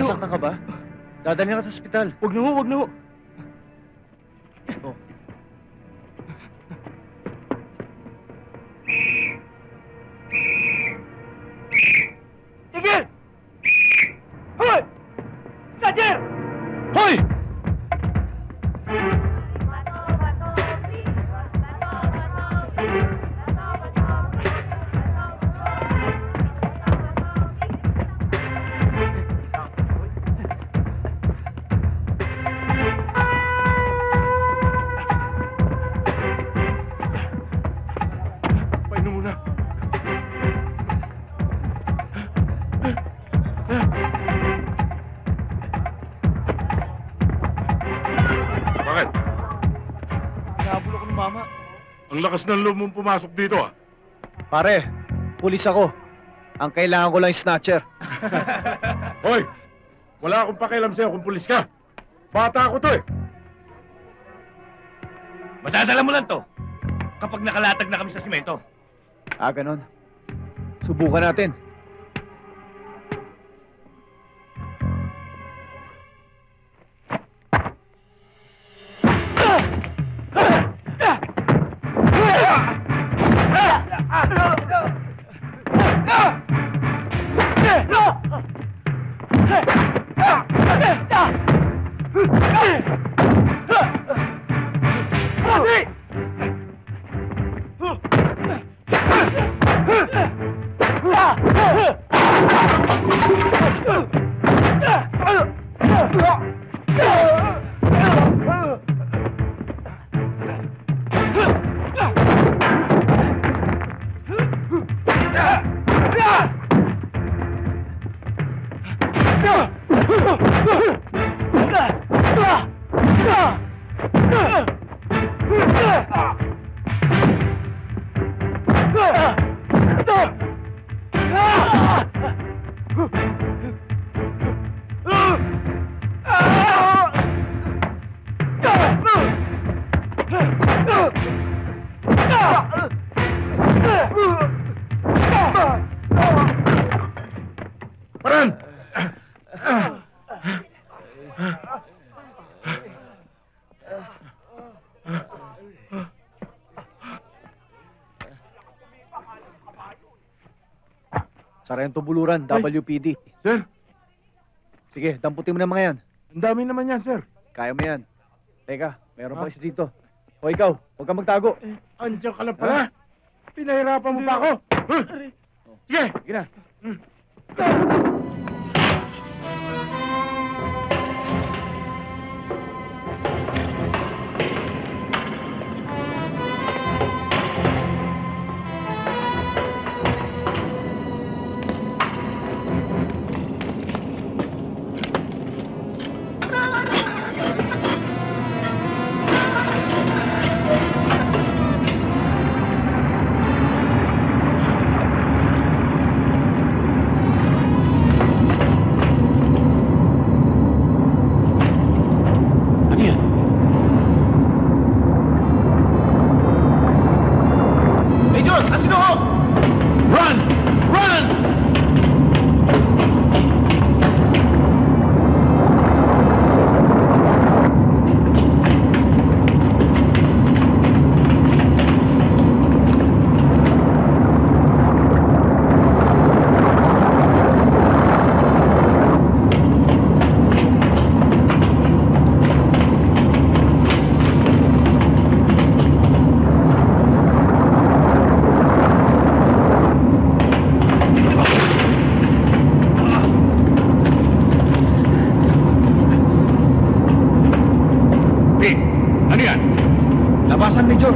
Nasaktan ka ba? Dadalhin ka sa ospital. Huwag na ho, huwag na ho. Oh. Tigil! Hoy! Snatcher! Hoy! Painom muna. Bakit? Nahabol ako ng mama. Ang lakas ng loob mong pumasok dito ah. Pare, pulis ako. Ang kailangan ko lang yung snatcher. Hoy! Wala akong pakialam sa'yo kung pulis ka. Bata ako to eh. Madadala mo lang to kapag nakalatag na kami sa simento. Ah, ganon. Subukan natin. Paran! Sarento Buluran, WPD. Sir, Sige, damputin mo na mga yan. ang dami naman yan, sir. Kaya mo yan. Teka, meron pa isa dito. O ikaw, huwag kang magtago. Andiyan ka lang pala. Pinahirapan mo pa ako. Sige! Sige na. Labasan, Major.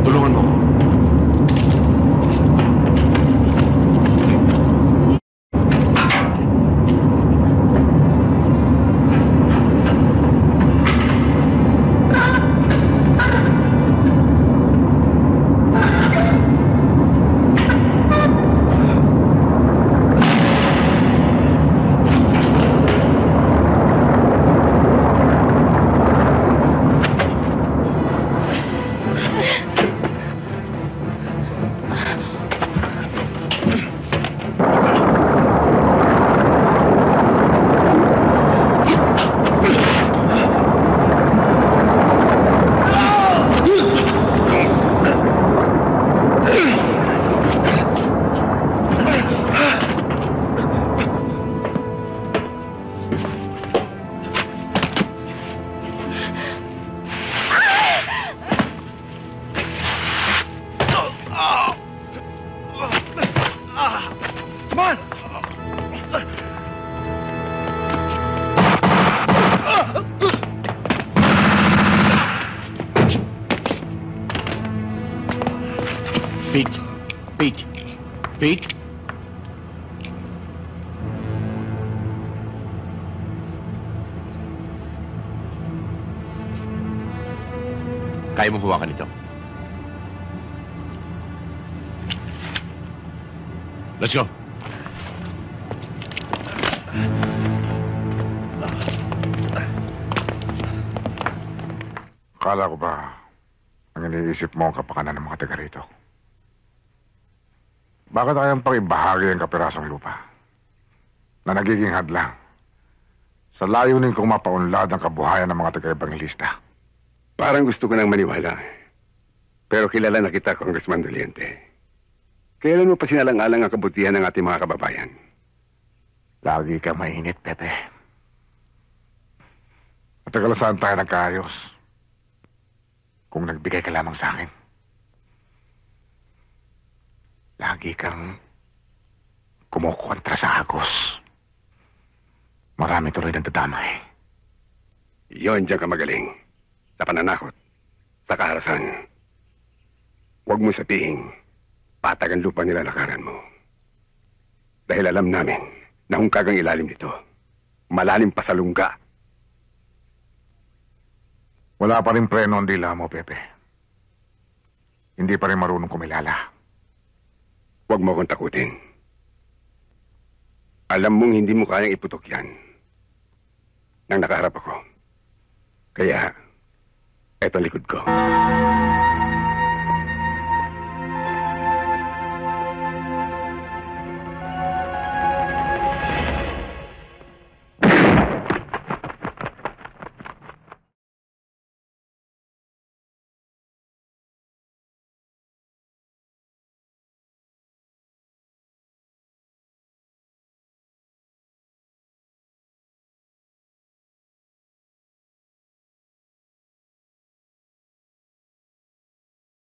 Tulungan mo. Peach. Peach? Kaya mo hawakan ito. Let's go. Akala ko ba ang iniisip mo ang kapakanan ng mga taga rito? Bakit kayang pakibahagi ang kapirasong lupa na nagiging hadlang sa layunin kong mapaunlad ang kabuhayan ng mga taga-ebangelista? Parang gusto ko nang maniwala. Pero kilala na kita, Congressman Doliente. Kailan mo pa sinalang-alang ang kabutihan ng ating mga kababayan? Lagi kang mainit, Pepe. Matagal saan tayo nagkaayos kung nagbigay ka lamang sa akin. Lagi kang kumukontra sa Agos. Marami tuloy ng dadamay. Yon diyan ka magaling. Sa pananakot, sa kaharasan. Huwag mo sabihin, patag ang lupa nilalakaran mo. Dahil alam namin na hungkag ang ilalim nito. Malalim pa sa lungga. Wala pa rin preno ang dila mo, Pepe. Hindi pa rin marunong kumilala. Huwag mo akong takutin. Alam mong hindi mo kayang iputok yan. Nang nakaharap ako. Kaya, eto ang likod ko.